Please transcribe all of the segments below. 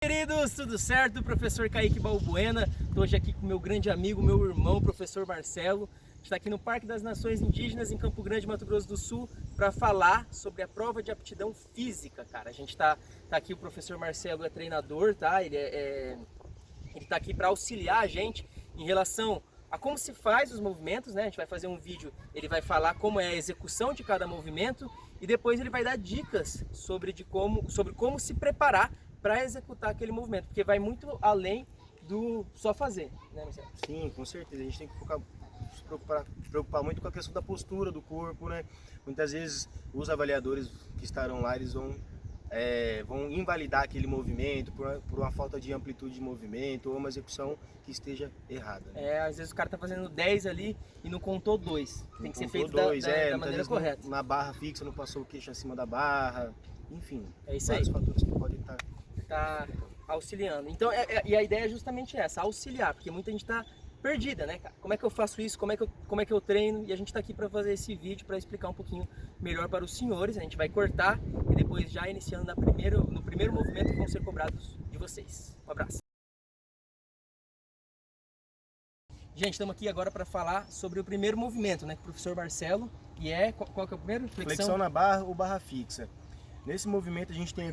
Queridos, tudo certo? Professor Kaique Balbuena. Estou hoje aqui com meu grande amigo, meu irmão, professor Marcelo. A gente está aqui no Parque das Nações Indígenas, em Campo Grande, Mato Grosso do Sul, para falar sobre a prova de aptidão física, cara. A gente tá aqui, o professor Marcelo é treinador, tá? Ele tá aqui para auxiliar a gente em relação a como se faz os movimentos, né? A gente vai fazer um vídeo, ele vai falar como é a execução de cada movimento e depois ele vai dar dicas sobre como se preparar para executar aquele movimento, porque vai muito além do só fazer, né, Marcelo? Sim, com certeza. A gente tem que se preocupar muito com a questão da postura do corpo, né? Muitas vezes os avaliadores que estarão lá, eles vão invalidar aquele movimento por uma falta de amplitude de movimento ou uma execução que esteja errada, né? Às vezes o cara tá fazendo 10 ali e não contou 2. Tem que ser feito dois, da maneira correta. Na barra fixa não passou o queixo acima da barra, enfim. É isso vários aí. fatores que podem estar Auxiliando. Então, e a ideia é justamente essa, auxiliar, porque muita gente tá perdida, né, cara? Como é que eu faço isso? Como é que eu treino? E a gente tá aqui para fazer esse vídeo para explicar um pouquinho melhor para os senhores. A gente vai cortar e depois já iniciando no primeiro movimento que vão ser cobrados de vocês. Um abraço. Gente, estamos aqui agora para falar sobre o primeiro movimento, né, com o professor Marcelo. E qual que é o primeiro? Flexão na barra ou barra fixa. Nesse movimento a gente tem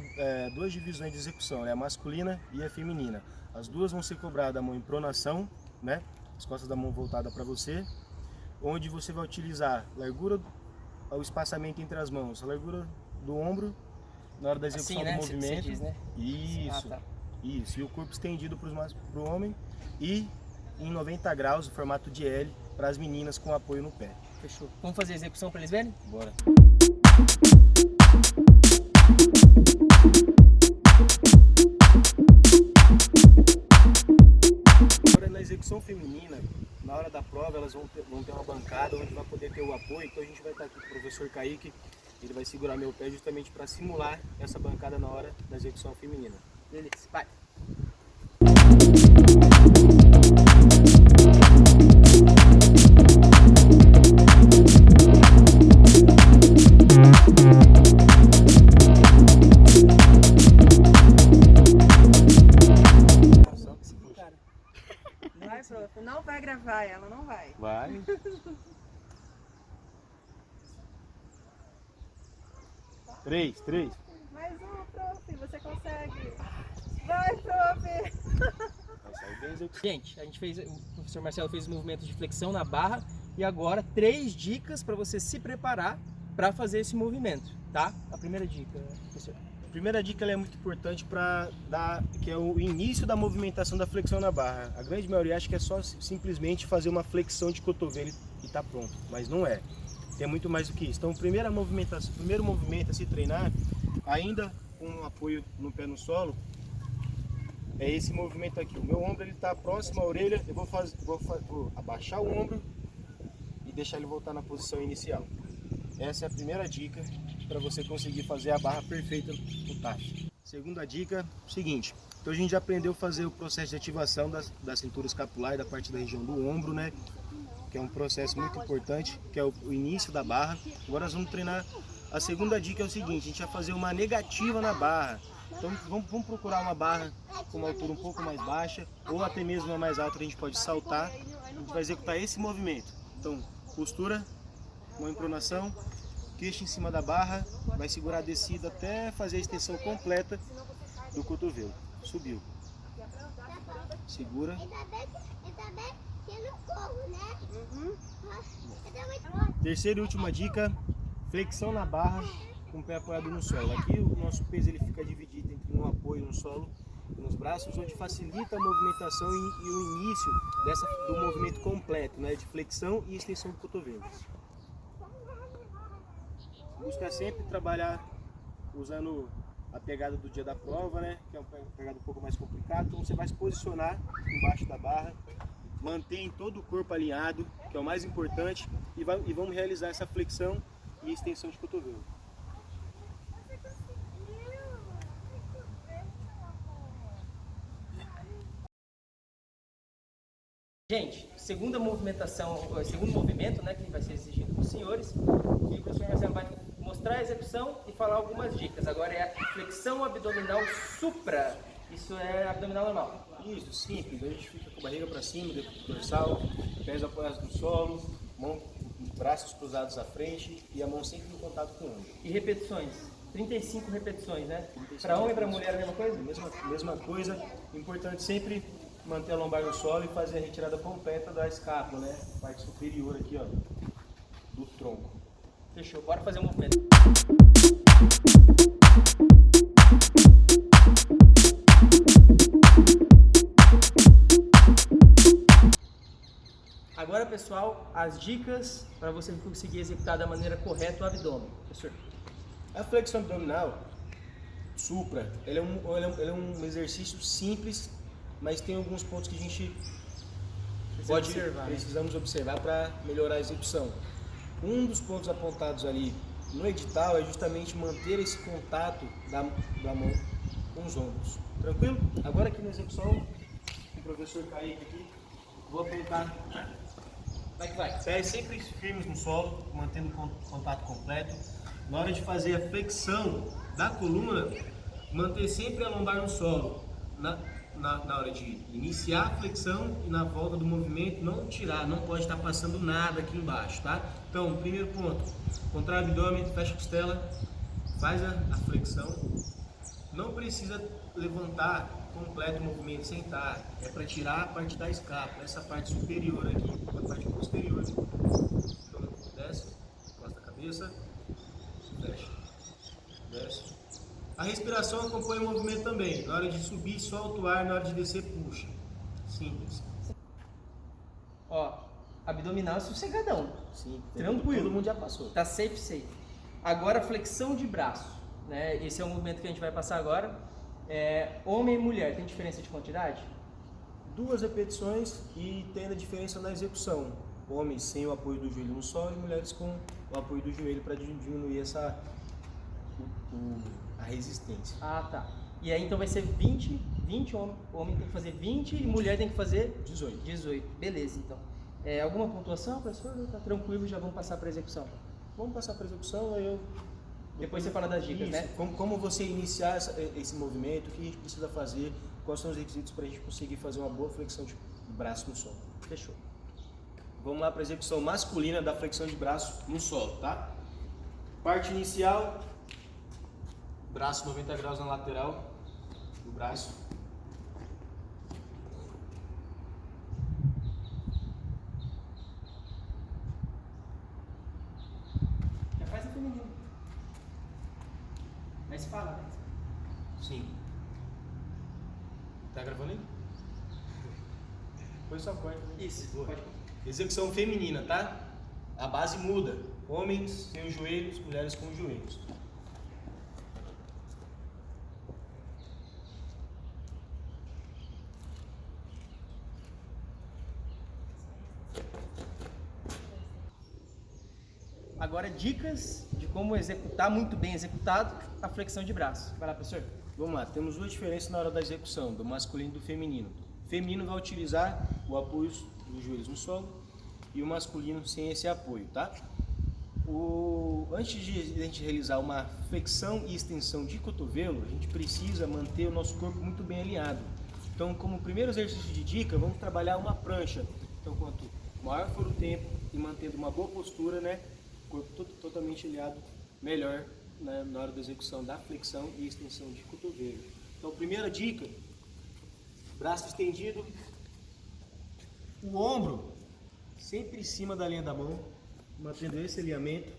duas divisões de execução, né? A masculina e a feminina. As duas vão ser cobradas a mão em pronação, né? As costas da mão voltada para você, onde você vai utilizar largura, o espaçamento entre as mãos, a largura do ombro na hora da execução do movimento. Você diz, né? Isso, isso. E o corpo estendido para o homem e em 90 graus, o formato de L, para as meninas com apoio no pé. Fechou. Vamos fazer a execução para eles verem? Bora. Agora na execução feminina, na hora da prova, elas vão ter uma bancada onde vai poder ter o apoio. Então a gente vai estar aqui com o professor Kaique, ele vai segurar meu pé justamente para simular essa bancada na hora da execução feminina. Beleza, vai. Vai, prof, não vai gravar ela, não vai. Vai. Três. Mais um, prof, você consegue. Vai, prof. Vai sair bem executado. Gente, o professor Marcelo fez o movimento de flexão na barra e agora 3 dicas para você se preparar para fazer esse movimento, tá? A primeira dica, professor. A primeira dica ela é muito importante que é o início da movimentação da flexão na barra. A grande maioria acha que é só simplesmente fazer uma flexão de cotovelo e tá pronto, mas não é. Tem muito mais do que isso. Então, o primeiro movimento a se treinar, ainda com um apoio no pé no solo, é esse movimento aqui. O meu ombro ele está próximo à orelha, eu vou abaixar o ombro e deixar ele voltar na posição inicial. Essa é a primeira dica para você conseguir fazer a barra perfeita no TAF. Segunda dica, seguinte. Então a gente já aprendeu a fazer o processo de ativação da cintura escapular e da parte da região do ombro, né? Que é um processo muito importante, que é o início da barra. Agora nós vamos treinar. A segunda dica é o seguinte, a gente vai fazer uma negativa na barra. Então vamos procurar uma barra com uma altura um pouco mais baixa, ou até mesmo uma mais alta, a gente pode saltar. A gente vai executar esse movimento. Então, postura, mão em pronação, queixo em cima da barra, vai segurar a descida até fazer a extensão completa do cotovelo. Subiu. Segura. Terceira e última dica, flexão na barra com o pé apoiado no solo. Aqui o nosso peso ele fica dividido entre um apoio no solo e nos braços, onde facilita a movimentação e o início do movimento completo, né, de flexão e extensão do cotovelo. Busca sempre trabalhar usando a pegada do dia da prova, né, que é uma pegada um pouco mais complicada. Então você vai se posicionar embaixo da barra, mantém todo o corpo alinhado, que é o mais importante, e vamos realizar essa flexão e extensão de cotovelo. Gente, segundo movimento, né, que vai ser exigido dos senhores, e o professor Marcelo vai mostrar a execução e falar algumas dicas. Agora é a flexão abdominal supra. Isso é abdominal normal. Isso, simples. A gente fica com a barriga para cima, dorsal, pés apoiados no solo, braços cruzados à frente e a mão sempre em contato com o ombro. E repetições? 35 repetições, né? Para homem e para mulher a mesma coisa? Mesma coisa. Importante sempre manter a lombar no solo e fazer a retirada completa da escápula, né? Parte superior aqui, ó, do tronco. Fechou. Bora fazer o movimento. Agora, pessoal, as dicas para você conseguir executar da maneira correta o abdômen. Professor. A flexão abdominal supra, ele é um exercício simples, mas tem alguns pontos que a gente precisamos observar para melhorar a execução. Um dos pontos apontados ali no edital é justamente manter esse contato da mão com os ombros. Tranquilo? Agora aqui na execução, o professor Kaique aqui, vou apontar. Vai que vai. Pés sempre firmes no solo, mantendo o contato completo. Na hora de fazer a flexão da coluna, manter sempre a lombar no solo. Na hora de iniciar a flexão e na volta do movimento, não tirar, não pode estar passando nada aqui embaixo, tá? Então, primeiro ponto, contrai o abdômen, fecha a costela, faz a flexão. Não precisa levantar completo o movimento, sentar. É para tirar a parte da escápula, essa parte superior aqui, a parte posterior. Então, desce, encosta a cabeça, fecha, desce. A respiração acompanha o movimento também. Na hora de subir, solta o ar, na hora de descer, puxa. Simples. Ó, abdominal sossegadão. Sim, Tranquilo. Todo mundo já passou. Tá safe. Agora, flexão de braço, né? Esse é o movimento que a gente vai passar agora. Homem e mulher, tem diferença de quantidade? 2 repetições e tem a diferença na execução. Homens sem o apoio do joelho no solo e mulheres com o apoio do joelho para diminuir a resistência. Ah, tá. E aí então vai ser 20 homem tem que fazer 20 e mulher tem que fazer 18. Beleza, então. Alguma pontuação, professor? Tá tranquilo, já vamos passar para a execução. Vamos passar para a execução, aí eu... Depois você fala das dicas, né? Como você iniciar esse movimento, o que a gente precisa fazer, quais são os requisitos para a gente conseguir fazer uma boa flexão de braço no solo. Fechou. Vamos lá para a execução masculina da flexão de braço no solo, tá? Parte inicial, braço 90 graus na lateral do braço. Já faz a feminino. Mas fala, né? Sim. Tá gravando aí? Foi só corta. Isso, Boa. pode. Execução feminina, tá? A base muda. Homens sem os joelhos, mulheres com os joelhos. Agora, dicas de como executar, muito bem executado, a flexão de braço. Vai lá, professor. Vamos lá, temos 2 diferenças na hora da execução, do masculino e do feminino. O feminino vai utilizar o apoio dos joelhos no solo e o masculino sem esse apoio, tá? Antes de a gente realizar uma flexão e extensão de cotovelo, a gente precisa manter o nosso corpo muito bem alinhado. Então, como primeiro exercício de dica, vamos trabalhar uma prancha. Então, quanto maior for o tempo e mantendo uma boa postura, né? Corpo totalmente alinhado, melhor, né, na hora da execução da flexão e extensão de cotovelo. Então, primeira dica, braço estendido, o ombro sempre em cima da linha da mão, mantendo esse alinhamento,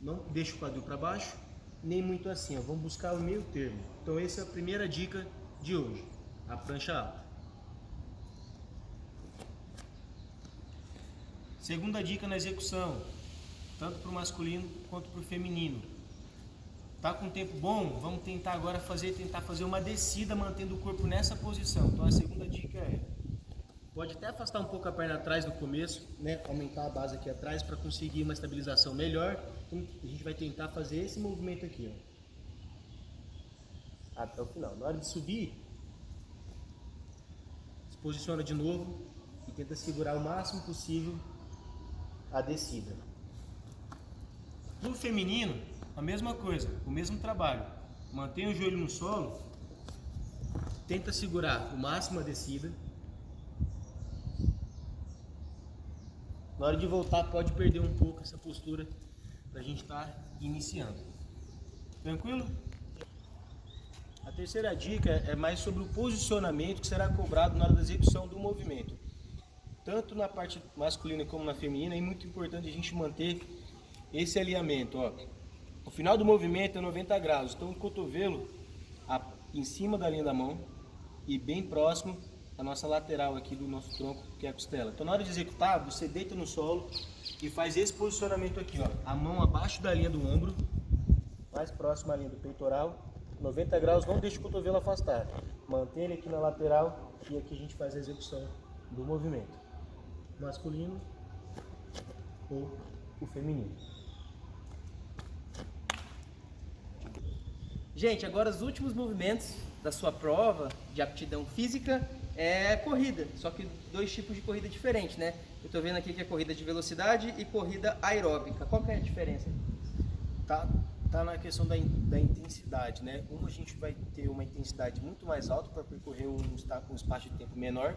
não deixa o quadril para baixo, nem muito assim, ó. Vamos buscar o meio termo. Então, essa é a primeira dica de hoje, a prancha alta. Segunda dica na execução, tanto para o masculino quanto para o feminino. Tá com tempo bom? Vamos tentar agora tentar fazer uma descida mantendo o corpo nessa posição. Então a segunda dica pode até afastar um pouco a perna atrás no começo, né? Aumentar a base aqui atrás para conseguir uma estabilização melhor. Então a gente vai tentar fazer esse movimento aqui, ó, até o final. Na hora de subir, se posiciona de novo e tenta segurar o máximo possível a descida. No feminino, a mesma coisa, o mesmo trabalho. Mantém o joelho no solo Tenta segurar o máximo a descida. Na hora de voltar, pode perder um pouco essa postura para a gente estar iniciando. Tranquilo? A terceira dica é mais sobre o posicionamento que será cobrado na hora da execução do movimento. Tanto na parte masculina como na feminina, é muito importante a gente manter esse alinhamento. Ó. O final do movimento é 90 graus, então o cotovelo em cima da linha da mão e bem próximo da nossa lateral aqui do nosso tronco, que é a costela. Então na hora de executar, você deita no solo e faz esse posicionamento aqui, ó. A mão abaixo da linha do ombro, mais próximo à linha do peitoral, 90 graus, não deixe o cotovelo afastar. Mantém ele aqui na lateral e aqui a gente faz a execução do movimento. Masculino ou o feminino. Gente, agora os últimos movimentos da sua prova de aptidão física é corrida, só que 2 tipos de corrida diferentes, né? Eu tô vendo aqui que é corrida de velocidade e corrida aeróbica. Qual que é a diferença? Tá na questão da intensidade, né? Uma a gente vai ter uma intensidade muito mais alta para percorrer um espaço de tempo menor,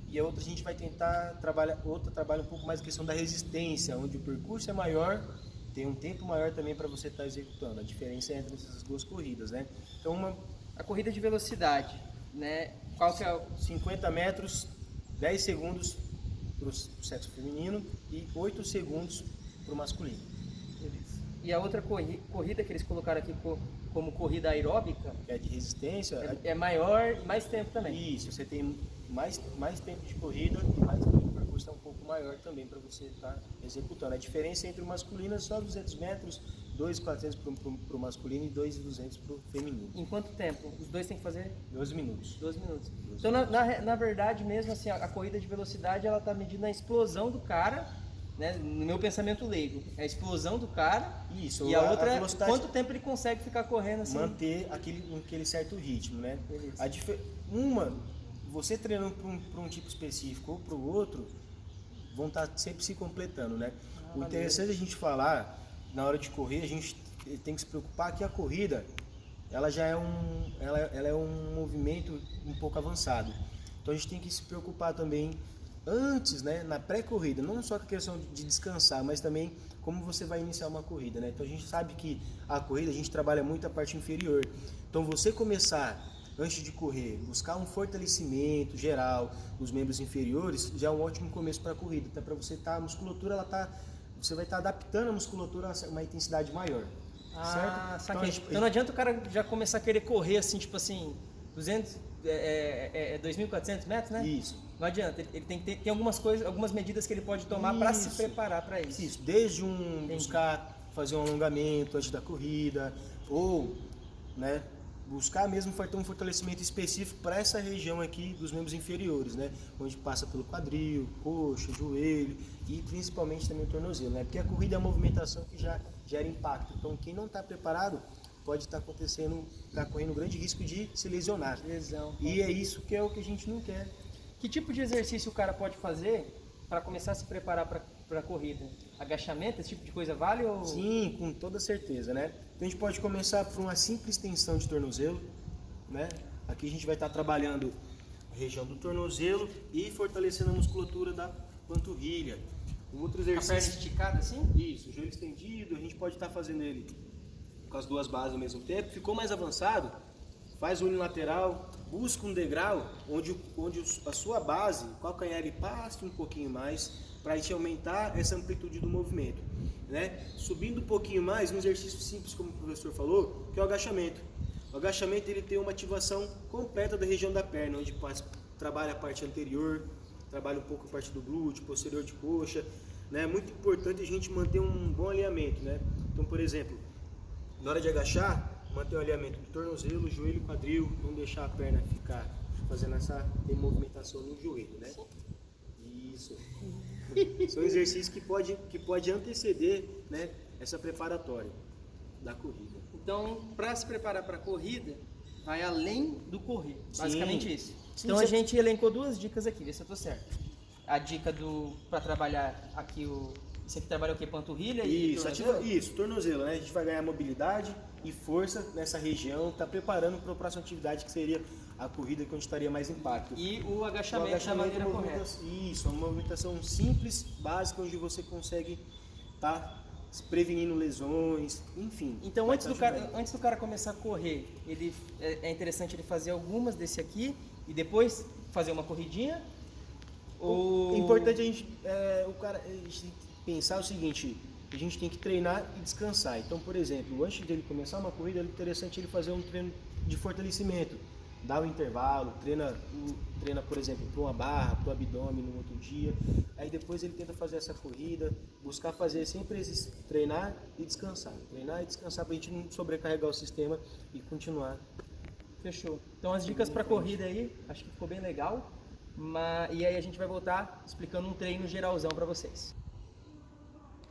e a outra a gente vai tentar trabalha um pouco mais a questão da resistência, onde o percurso é maior, tem um tempo maior também para você estar executando. A diferença é entre essas 2 corridas, né? Então a corrida de velocidade, né? Qual que é o 50 metros, 10 segundos para o sexo feminino e 8 segundos para o masculino. E a outra corrida que eles colocaram aqui como corrida aeróbica, Que é de resistência. é maior e mais tempo também. Isso, você tem mais tempo de corrida e mais tempo de percurso é um pouco maior também para você estar executando. A diferença entre o masculino é só 200 metros, 2.400 para o masculino e 2.200 para o feminino. Em quanto tempo? Os dois têm que fazer? 12 minutos. 12 minutos. Então, na verdade, mesmo assim, a corrida de velocidade, ela está medindo a explosão do cara, né? No meu pensamento leigo, é a explosão do cara. Isso. E a outra, velocidade, quanto tempo ele consegue ficar correndo assim? manter aquele certo ritmo, né? Beleza. Você treinando para um tipo específico ou para o outro, vão estar sempre se completando, né? O interessante é a gente falar, na hora de correr, a gente tem que se preocupar que a corrida, ela já é ela é um movimento um pouco avançado. Então a gente tem que se preocupar também antes, né, na pré-corrida, não só com a questão de descansar, mas também como você vai iniciar uma corrida, né? Então a gente sabe que a corrida a gente trabalha muito a parte inferior. Então você começar antes de correr, buscar um fortalecimento geral dos membros inferiores, já é um ótimo começo para a corrida, até para você estar a musculatura você vai estar adaptando a musculatura a uma intensidade maior. Certo? Saquei. Então não adianta o cara já começar a querer correr assim, tipo assim, 2.400 metros, né? Isso. Não adianta, ele tem algumas medidas que ele pode tomar para se preparar para isso. Isso, desde buscar fazer um alongamento antes da corrida, ou, né, buscar mesmo ter um fortalecimento específico para essa região aqui dos membros inferiores, né? Onde passa pelo quadril, coxa, joelho e principalmente também o tornozelo, né? Porque a corrida é uma movimentação que já gera impacto. Então quem não está preparado pode estar correndo grande risco de se lesionar. Lesão. E é isso que é o que a gente não quer. Que tipo de exercício o cara pode fazer para começar a se preparar para a corrida? Agachamento, esse tipo de coisa vale ou... Sim, com toda certeza, né? Então a gente pode começar por uma simples extensão de tornozelo, né? Aqui a gente vai estar trabalhando a região do tornozelo e fortalecendo a musculatura da panturrilha. Um outro exercício... A perna esticada assim? Isso, o joelho estendido, a gente pode estar fazendo ele com as 2 bases ao mesmo tempo. Ficou mais avançado? Faz o unilateral, busca um degrau onde a sua base, o calcanhar, ele passe um pouquinho mais para a gente aumentar essa amplitude do movimento, né? Subindo um pouquinho mais, um exercício simples, como o professor falou, que é o agachamento. O agachamento ele tem uma ativação completa da região da perna, onde trabalha a parte anterior, trabalha um pouco a parte do glúteo, posterior de coxa, né? É muito importante a gente manter um bom alinhamento, né? Então, por exemplo, na hora de agachar, manter o alinhamento do tornozelo, joelho, quadril, não deixar a perna ficar fazendo essa movimentação no joelho, né? Isso. São exercícios que pode anteceder, né, essa preparatória da corrida. Então, para se preparar para a corrida, vai além do correr. Sim. Basicamente isso. Sim, Então a gente elencou 2 dicas aqui, vê se eu tô certo. A dica para trabalhar aqui Você que trabalha o quê? Panturrilha e tornozelo? Isso, tornozelo, né? A gente vai ganhar mobilidade e força nessa região, tá preparando para a próxima atividade que seria a corrida que onde estaria mais impacto. E o agachamento da maneira correta. Isso, uma movimentação simples, básica, onde você consegue estar prevenindo lesões, enfim. Então antes do cara começar a correr, é interessante ele fazer algumas desse aqui e depois fazer uma corridinha? O importante a gente pensar o seguinte: a gente tem que treinar e descansar. Então, por exemplo, antes dele começar uma corrida, é interessante ele fazer um treino de fortalecimento. Dá um intervalo, treina, por exemplo, para uma barra, para o abdômen no outro dia. Aí depois ele tenta fazer essa corrida, buscar fazer sempre esses treinar e descansar. Treinar e descansar para a gente não sobrecarregar o sistema e continuar. Fechou. Então as dicas para corrida aí, acho que ficou bem legal. E aí a gente vai voltar explicando um treino geralzão para vocês.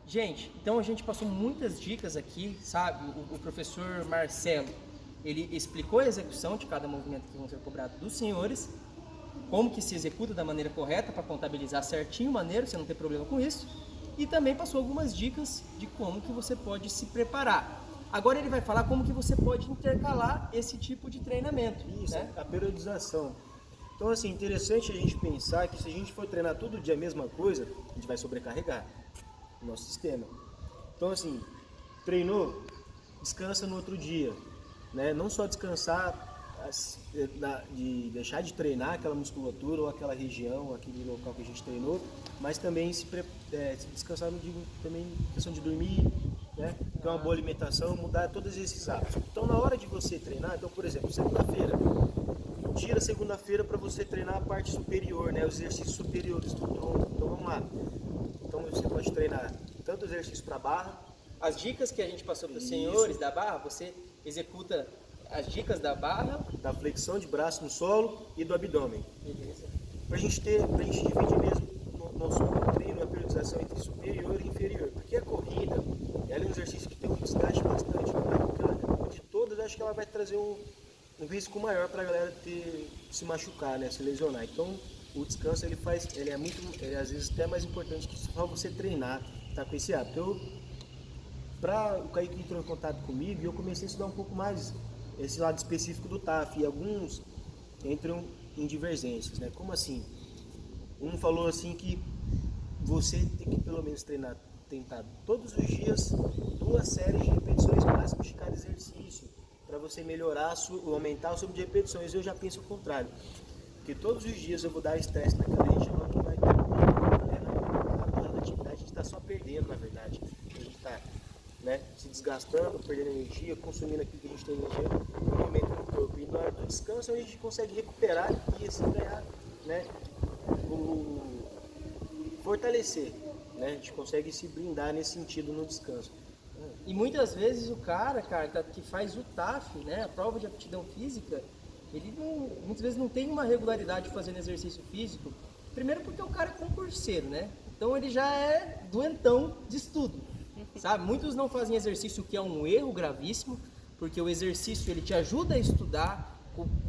Gente, então a gente passou muitas dicas aqui, sabe? O professor Marcelo, ele explicou a execução de cada movimento que vão ser cobrados dos senhores, como que se executa da maneira correta para contabilizar certinho, maneiro, você não ter problema com isso, e também passou algumas dicas de como que você pode se preparar. Agora ele vai falar como que você pode intercalar esse tipo de treinamento. Isso, né? A periodização. Então, assim, interessante a gente pensar que se a gente for treinar todo dia a mesma coisa, a gente vai sobrecarregar o nosso sistema. Então, assim, treinou, descansa no outro dia, né? Não só descansar, de deixar de treinar aquela musculatura ou aquela região, aquele local que a gente treinou, mas também se descansar, não digo também questão de dormir, né? Ter uma boa alimentação, mudar todos esses hábitos. Então, na hora de você treinar, então, por exemplo, segunda-feira, tira segunda-feira para você treinar a parte superior, né? Os exercícios superiores do tronco. Então vamos lá. Então você pode treinar tanto exercício para barra. As dicas que a gente passou para os senhores da barra, você executa as dicas da barra, da flexão de braço no solo e do abdômen. beleza. Pra gente dividir mesmo o nosso treino, a periodização entre superior e inferior. Porque a corrida, ela é um exercício que tem um desgaste bastante bacana. De todas, acho que ela vai trazer um risco maior para a galera se machucar, né, se lesionar. Então, o descanso ele é às vezes até mais importante que só você treinar, tá com esse hábito. O Kaique entrou em contato comigo e eu comecei a estudar um pouco mais esse lado específico do TAF, e alguns entram em divergências, né? Como assim? Um falou assim que você tem que pelo menos tentar todos os dias 2 séries de repetições máximas de cada exercício, para você melhorar, aumentar o número de repetições. Eu já penso o contrário, porque todos os dias eu vou dar estresse naquela região que vai na atividade, a gente está só perdendo, na verdade. A gente está, né, se desgastando, perdendo energia, consumindo aquilo que a gente tem energia no momento no corpo. E na hora do descanso a gente consegue recuperar e assim ganhar, né, fortalecer, né? A gente consegue se blindar nesse sentido no descanso. E muitas vezes o cara que faz o TAF, né, a prova de aptidão física, ele muitas vezes não tem uma regularidade fazendo exercício físico. Primeiro porque o cara é concurseiro, né? Então ele já é doentão de estudo, sabe? Muitos não fazem exercício, o que é um erro gravíssimo, porque o exercício ele te ajuda a estudar,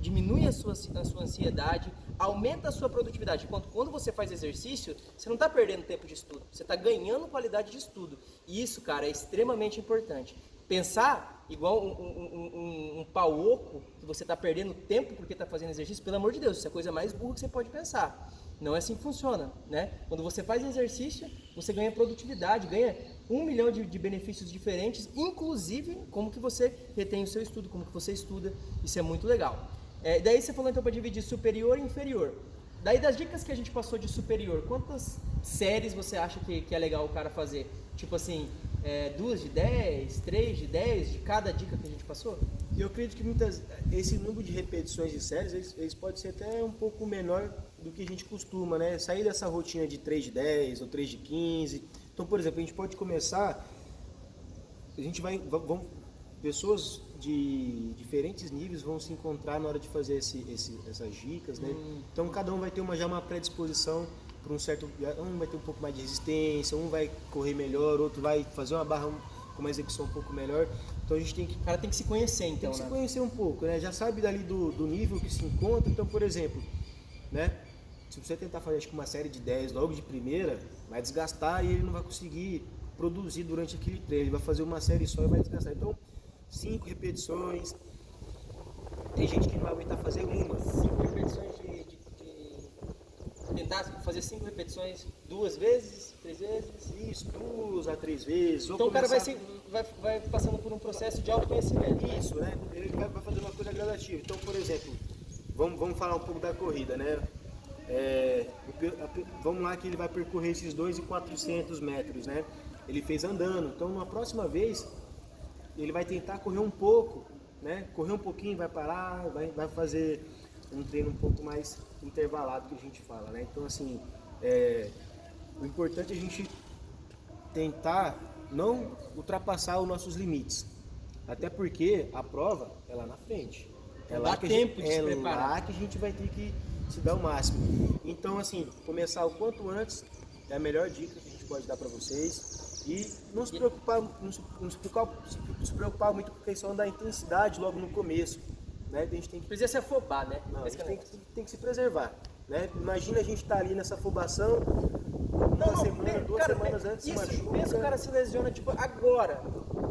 diminui a sua ansiedade, aumenta a sua produtividade. Enquanto quando você faz exercício, você não está perdendo tempo de estudo, você está ganhando qualidade de estudo. E isso, cara, é extremamente importante. Pensar igual um pau oco, que você está perdendo tempo porque está fazendo exercício, pelo amor de Deus, isso é a coisa mais burra que você pode pensar. Não é assim que funciona, né? Quando você faz exercício, você ganha produtividade, ganha 1 milhão de benefícios diferentes, inclusive como que você retém o seu estudo, como que você estuda, isso é muito legal. Daí você falou então para dividir superior e inferior. Daí das dicas que a gente passou de superior, quantas séries você acha que é legal o cara fazer? Tipo assim, 2 de 10, 3 de 10 de cada dica que a gente passou? Eu acredito que esse número de repetições de séries, eles podem ser até um pouco menor do que a gente costuma, né? Sair dessa rotina de 3 de 10 ou 3 de 15. Então, por exemplo, a gente pode começar, pessoas de diferentes níveis vão se encontrar na hora de fazer essas dicas, né? Então, cada um vai ter já uma predisposição para um certo... Um vai ter um pouco mais de resistência, um vai correr melhor, outro vai fazer uma barra com uma execução um pouco melhor. Então, a gente tem que... O cara tem que se conhecer, então, tem que né? se conhecer um pouco, né? Já sabe dali do nível que se encontra. Então, por exemplo, né? Se você tentar fazer uma série de 10 logo de primeira, vai desgastar e ele não vai conseguir produzir durante aquele treino. Ele vai fazer uma série só e vai desgastar. Então, 5 repetições, Tem gente que não vai aguentar fazer uma. 5 repetições tentar fazer 5 repetições 2 vezes, 3 vezes. Isso, 2 a 3 vezes. Então o cara vai passando por um processo de autoconhecimento. Isso, né? Ele vai fazer uma coisa gradativa. Então, por exemplo, vamos falar um pouco da corrida, né? Vamos lá que ele vai percorrer esses 2.400 metros, né? Ele fez andando. Então, na próxima vez, ele vai tentar correr um pouco, né? Correr um pouquinho, vai parar, vai fazer um treino um pouco mais intervalado, que a gente fala, né? Então, assim, o importante é a gente tentar não ultrapassar os nossos limites. Até porque a prova é lá na frente. É lá que a gente vai ter que se dar o máximo. Então, assim, começar o quanto antes é a melhor dica que a gente pode dar para vocês. E não se preocupar muito com a questão da intensidade logo no começo. Né? A gente tem que... Precisa se afobar, né? Não, a gente tem que se preservar. Né? Imagina a gente estar ali nessa afobação, duas semanas antes se machuca. Pensa o cara se lesiona tipo agora.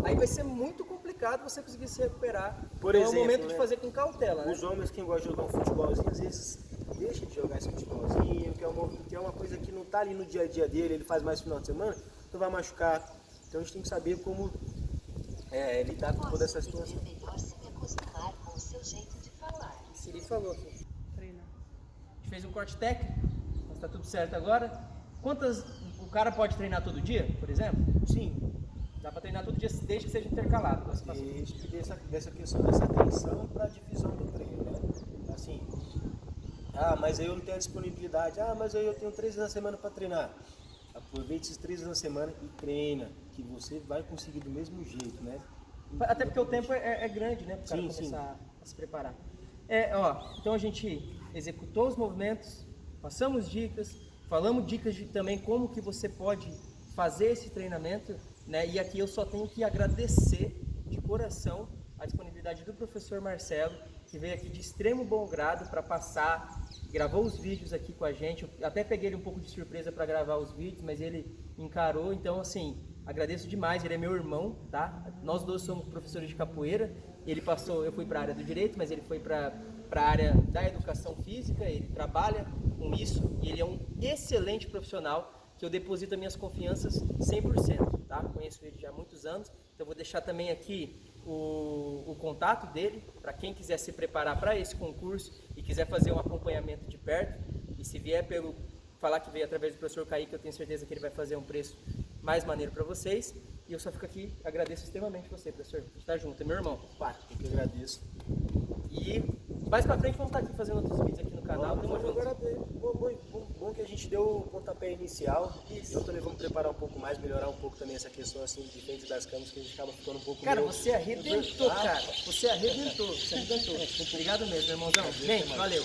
Aí vai ser muito complicado você conseguir se recuperar. Por então exemplo, é o momento né? de fazer com cautela. Né? Os homens que gostam de jogar um futebolzinho, às vezes deixa de jogar esse futebolzinho, que é uma coisa que não está ali no dia a dia dele, ele faz mais no final de semana, então vai machucar. Então a gente tem que saber como lidar com toda essa situação. Siri falou aqui. Treina. A gente fez um corte técnico, mas tá tudo certo agora. O cara pode treinar todo dia, por exemplo? Sim. Dá para treinar todo dia, desde que seja intercalado. Desde dessa questão dessa atenção para a divisão do treino, né? Assim, mas eu não tenho a disponibilidade. Mas eu tenho 3 vezes na semana para treinar. Aproveite esses 3 vezes na semana e treina, que você vai conseguir do mesmo jeito, né? Até porque o tempo é grande, né? Para o cara começar a se preparar. Então a gente executou os movimentos, passamos dicas, falamos dicas de também como que você pode fazer esse treinamento, né? E aqui eu só tenho que agradecer de coração a disponibilidade do professor Marcelo, que veio aqui de extremo bom grado para passar, gravou os vídeos aqui com a gente. Eu até peguei ele um pouco de surpresa para gravar os vídeos, mas ele encarou. Então, assim, agradeço demais. Ele é meu irmão, tá? Nós dois somos professores de capoeira. Eu fui para a área do direito, mas ele foi para a área da educação física. Ele trabalha com isso e ele é um excelente profissional que eu deposito as minhas confianças 100%, tá? Conheço ele já há muitos anos, então vou deixar também aqui o contato dele para quem quiser se preparar para esse concurso e quiser fazer um acompanhamento de perto. E se vier falar que veio através do professor Kaique, eu tenho certeza que ele vai fazer um preço mais maneiro para vocês. E eu só fico aqui, agradeço extremamente você, professor, por estar junto, é meu irmão. Eu que agradeço. E mais pra frente vamos estar aqui fazendo outros vídeos aqui no canal. Tamo junto. Agora, bom que a gente deu o pontapé inicial. Eu também vou me preparar um pouco mais, melhorar um pouco também essa questão assim de frente das câmeras, que a gente acaba ficando um pouco Cara, você arrebentou, cara. Você arrebentou. Obrigado mesmo, irmãozão. Gente, valeu.